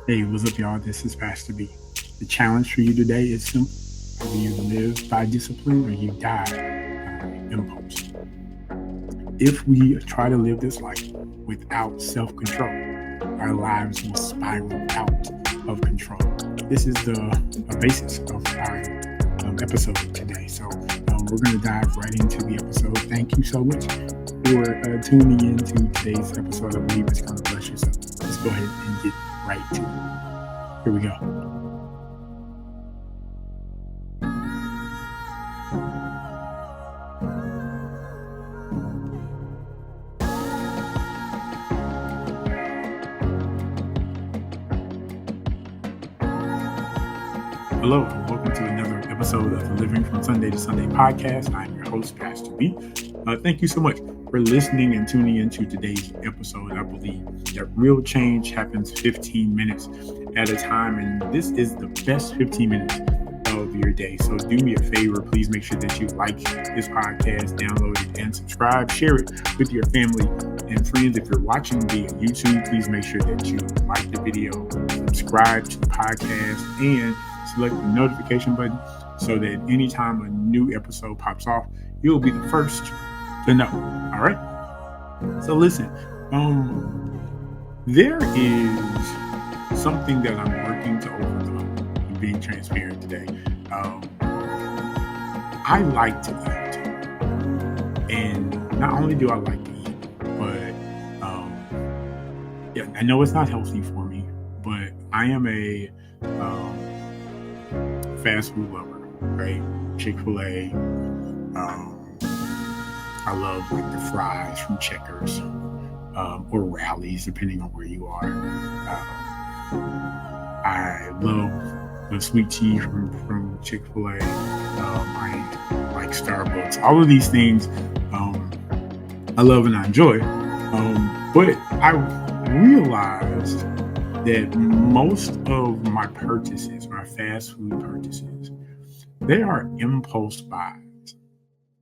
Hey, what's up, y'all? This is Pastor B. The challenge for you today is simple. Either you live by discipline or you die by impulse. If we try to live this life without self control, our lives will spiral out of control. This is the basis of our episode today. So, we're going to dive right into the episode. Thank you so much for tuning in to today's episode. I believe it's going to bless you. So, let's go ahead and get right to it. Here we go. Hello, and welcome to another episode of the Living from Sunday to Sunday podcast. I'm your host, Pastor B. Thank you so much for listening and tuning into today's episode. I believe that real change happens 15 minutes at a time, and this is the best 15 minutes of your day. So do me a favor, please make sure that you like this podcast, download it, and subscribe. Share it with your family and friends. If you're watching via YouTube, please make sure that you like the video, subscribe to the podcast, and select the notification button so that anytime a new episode pops off, you'll be the first to know. All right. So listen, there is something that I'm working to overcome. I'm being transparent today. I like to eat, and not only do I like to eat, but yeah, I know it's not healthy for me, but I am a fast food lover, right? Chick-fil-A. I love like the fries from Checkers or Rallies, depending on where you are. I love the sweet tea from Chick-fil-A. I like Starbucks. All of these things I love and I enjoy. But I realized that most of my purchases, my fast food purchases, they are impulse buys.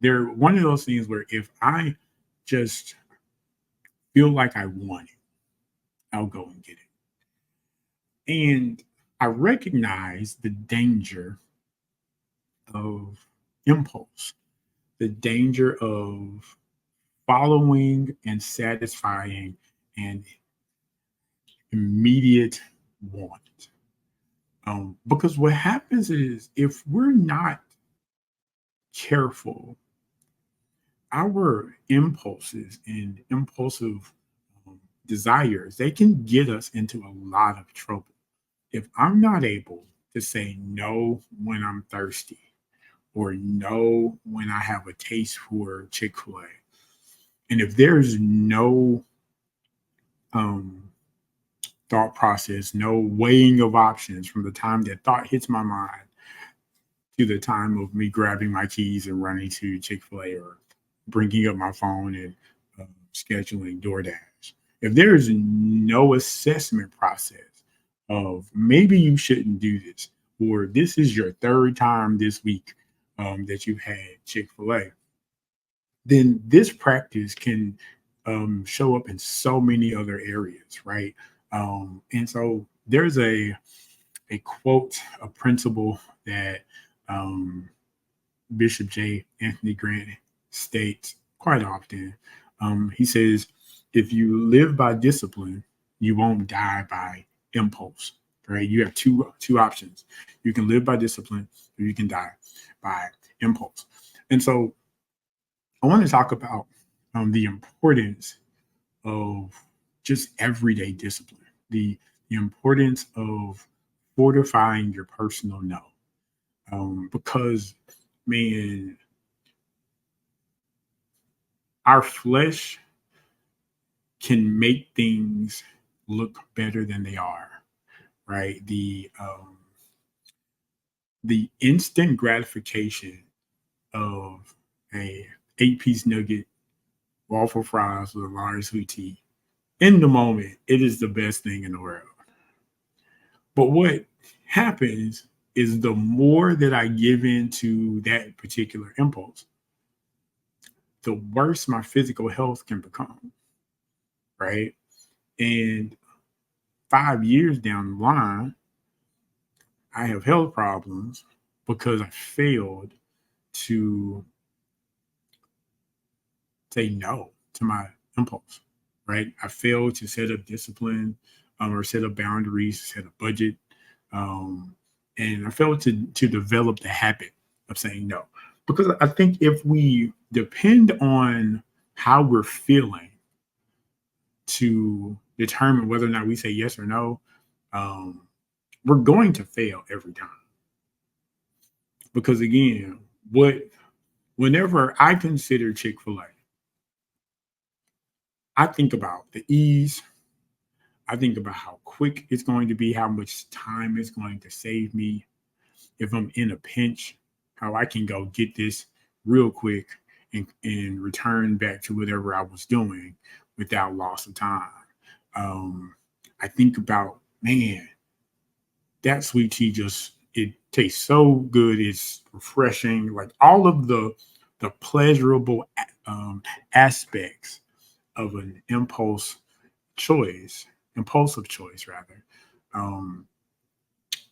They're one of those things where if I just feel like I want it, I'll go and get it. And I recognize the danger of impulse, the danger of following and satisfying an immediate want. Because what happens is if we're not careful, our impulses and impulsive desires, they can get us into a lot of trouble. If I'm not able to say no when I'm thirsty or no when I have a taste for Chick-fil-A, and if there's no um, thought process, no weighing of options from the time that thought hits my mind to the time of me grabbing my keys and running to Chick-fil-A or bringing up my phone and scheduling DoorDash. If there is no assessment process of maybe you shouldn't do this, or this is your third time this week that you've had Chick-fil-A, then this practice can show up in so many other areas, right? And so there's a quote, a principle that um, Bishop J. Anthony Grant states quite often. He says, if you live by discipline, you won't die by impulse. Right? You have two options. You can live by discipline, or you can die by impulse. And so, I want to talk about the importance of just everyday discipline, the importance of fortifying your personal no. Because, man, our flesh can make things look better than they are, right? The instant gratification of a 8-piece nugget, waffle fries with a large sweet tea. In the moment, it is the best thing in the world. But what happens is the more that I give in to that particular impulse, the worse my physical health can become, right? And 5 years down the line, I have health problems because I failed to say no to my impulse, right? I failed to set up discipline, or set up boundaries, set a budget, um, and I failed to develop the habit of saying no. Because I think if we depend on how we're feeling to determine whether or not we say yes or no, um, we're going to fail every time. Because again, whenever I consider Chick-fil-A, I think about the ease. I think about how quick it's going to be, how much time it's going to save me. If I'm in a pinch, how I can go get this real quick and return back to whatever I was doing without loss of time. Um, I think about, man, that sweet tea just it tastes so good. It's refreshing. Like all of the pleasurable aspects of an impulsive choice rather. Um,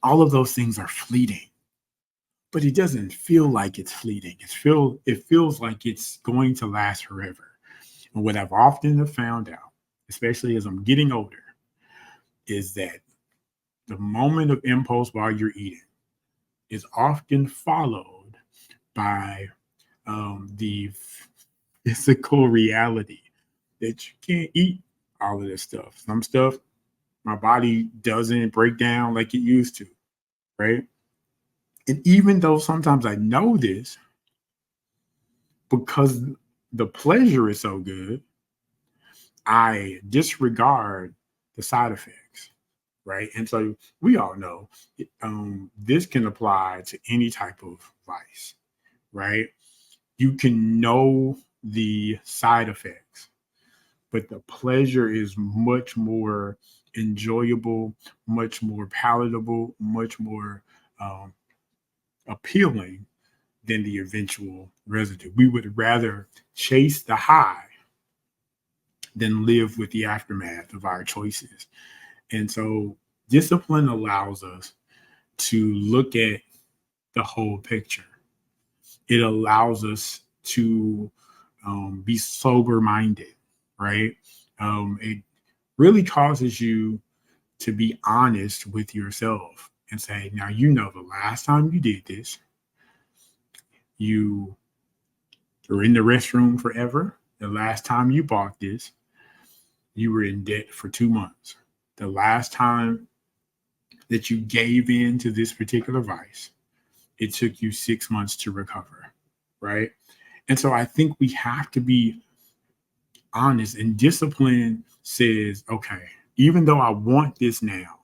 all of those things are fleeting, but it doesn't feel like it's fleeting. It feels like it's going to last forever. And what I've often have found out, especially as I'm getting older, is that the moment of impulse while you're eating is often followed by the physical reality that you can't eat all of this stuff. Some stuff my body doesn't break down like it used to, right? And even though sometimes I know this, because the pleasure is so good, I disregard the side effects, right? And so we all know this can apply to any type of vice, right? You can know the side effects, but the pleasure is much more enjoyable, much more palatable, much more um, appealing than the eventual residue. We would rather chase the high than live with the aftermath of our choices. And so discipline allows us to look at the whole picture. It allows us to be sober minded, right? It really causes you to be honest with yourself and say, now, the last time you did this, you were in the restroom forever. The last time you bought this, you were in debt for 2 months. The last time that you gave in to this particular vice, it took you 6 months to recover, right? And so I think we have to be honest, and discipline says, okay, even though I want this now,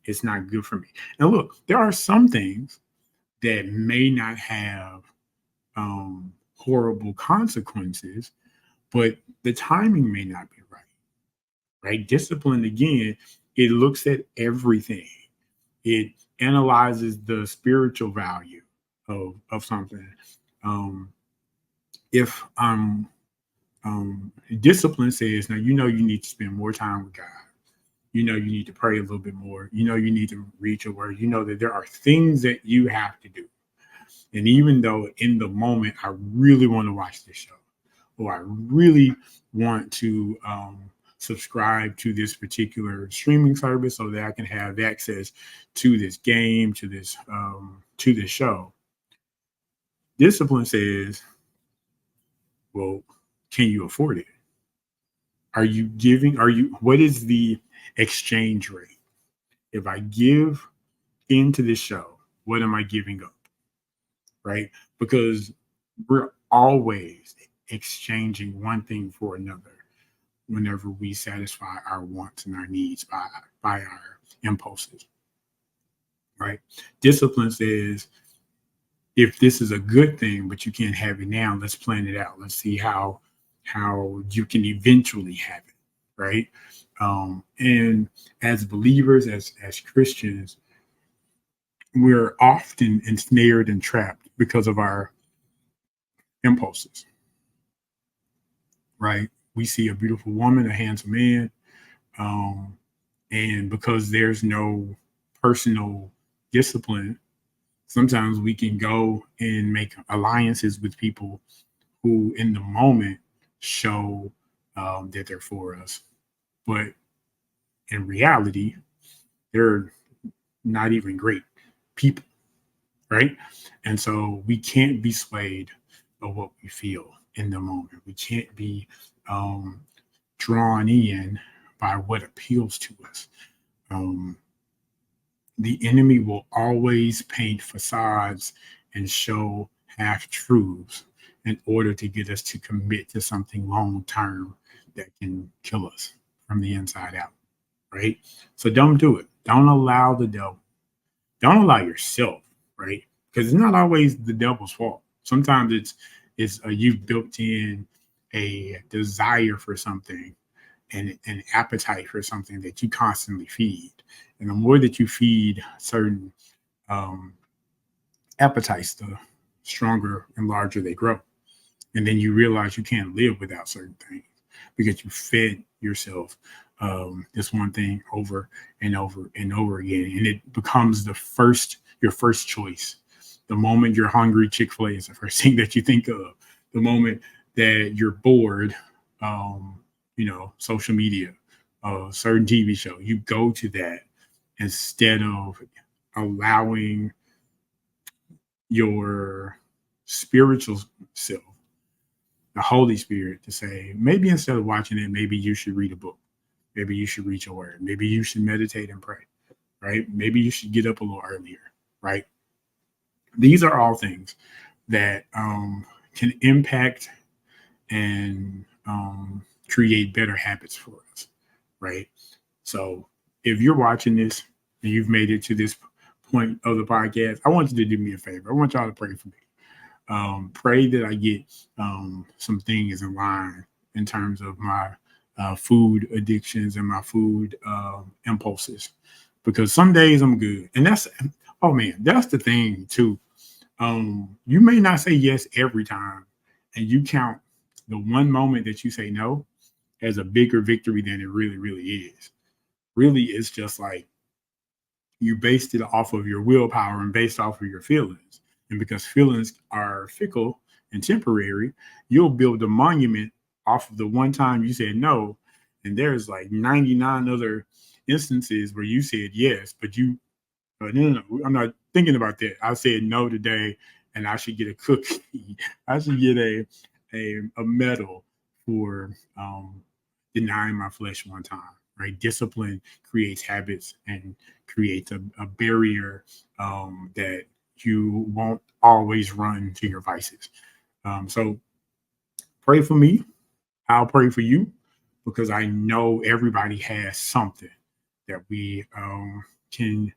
it's not good for me. And look, there are some things that may not have horrible consequences, but the timing may not be right, right? Discipline, again, it looks at everything. It analyzes the spiritual value of something. Um, if discipline says, now you need to spend more time with God. You need to pray a little bit more. You need to read your word. You know that there are things that you have to do. And even though in the moment I really want to watch this show, or I really want to subscribe to this particular streaming service so that I can have access to this game, to this show. Discipline says, well, can you afford it? What is the exchange rate? If I give into this show, what am I giving up? Right? Because we're always exchanging one thing for another whenever we satisfy our wants and our needs by our impulses. Right? Discipline says, if this is a good thing, but you can't have it now, let's plan it out. Let's see how you can eventually have it. Right? And as believers, as Christians, we're often ensnared and trapped because of our impulses. Right? We see a beautiful woman, a handsome man, um, And because there's no personal discipline, sometimes we can go and make alliances with people who, in the moment, show that they're for us. But in reality, they're not even great people, right? And so we can't be swayed by what we feel in the moment. We can't be um, drawn in by what appeals to us. Um, the enemy will always paint facades and show half truths in order to get us to commit to something long term that can kill us from the inside out, right? So don't do it. Don't allow the devil. Don't allow yourself, right? Because it's not always the devil's fault. Sometimes it's you've built in a desire for something and an appetite for something that you constantly feed. And the more that you feed certain um, appetites, the stronger and larger they grow. And then you realize you can't live without certain things because you fed yourself this one thing over and over and over again, and it becomes your first choice. The moment you're hungry, Chick-fil-A is the first thing that you think of. The moment that you're bored, um, social media, certain TV show, you go to that instead of allowing your spiritual self, the Holy Spirit, to say, maybe instead of watching it, maybe you should read a book. Maybe you should read your word. Maybe you should meditate and pray, right? Maybe you should get up a little earlier, right? These are all things that can impact and create better habits for us, right? So if you're watching this and you've made it to this point of the podcast, I want you to do me a favor. I want y'all to pray for me. Pray that I get some things in line in terms of my food addictions and my food impulses, because some days I'm good, and oh man, that's the thing too. You may not say yes every time, and you count the one moment that you say no as a bigger victory than it really, really is. Really, it's just like you based it off of your willpower and based off of your feelings. And because feelings are fickle and temporary, you'll build a monument off of the one time you said no. And there's like 99 other instances where you said yes, but no, I'm not thinking about that. I said no today, and I should get a cookie. I should get a medal for denying my flesh one time. Right? Discipline creates habits and creates a barrier that you won't always run to your vices. So pray for me. I'll pray for you, because I know everybody has something that we can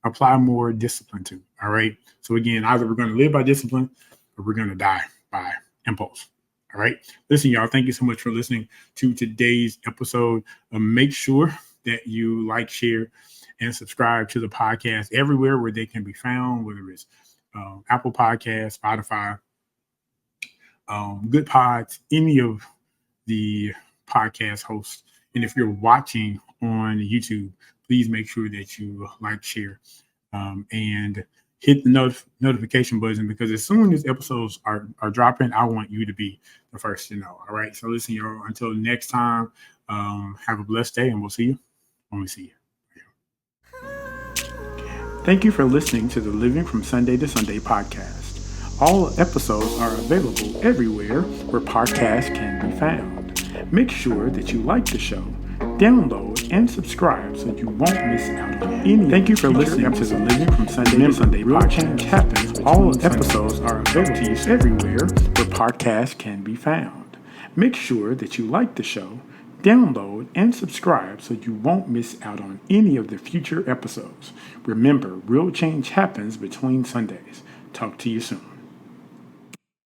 apply more discipline to. All right. So again, either we're going to live by discipline or we're going to die by impulse. All right. Listen, y'all, thank you so much for listening to today's episode. Make sure that you like, share, and subscribe to the podcast everywhere where they can be found, whether it's Apple Podcasts, Spotify, Good Pods, any of the podcast hosts. And if you're watching on YouTube, please make sure that you like, share, and hit the notification button, because as soon as episodes are dropping, I want you to be the first to know. All right. So listen, y'all, until next time, have a blessed day, and we'll see you when we see you. Thank you for listening to the Living from Sunday to Sunday podcast. All episodes are available everywhere where podcasts can be found. Make sure that you like the show, download, and subscribe so you won't miss out on any. Thank you for listening to the Living from Sunday to Sunday podcast. Happens. All episodes are available everywhere where podcasts can be found. Make sure that you like the show, download, and subscribe so you won't miss out on any of the future episodes. Remember, real change happens between Sundays. Talk to you soon.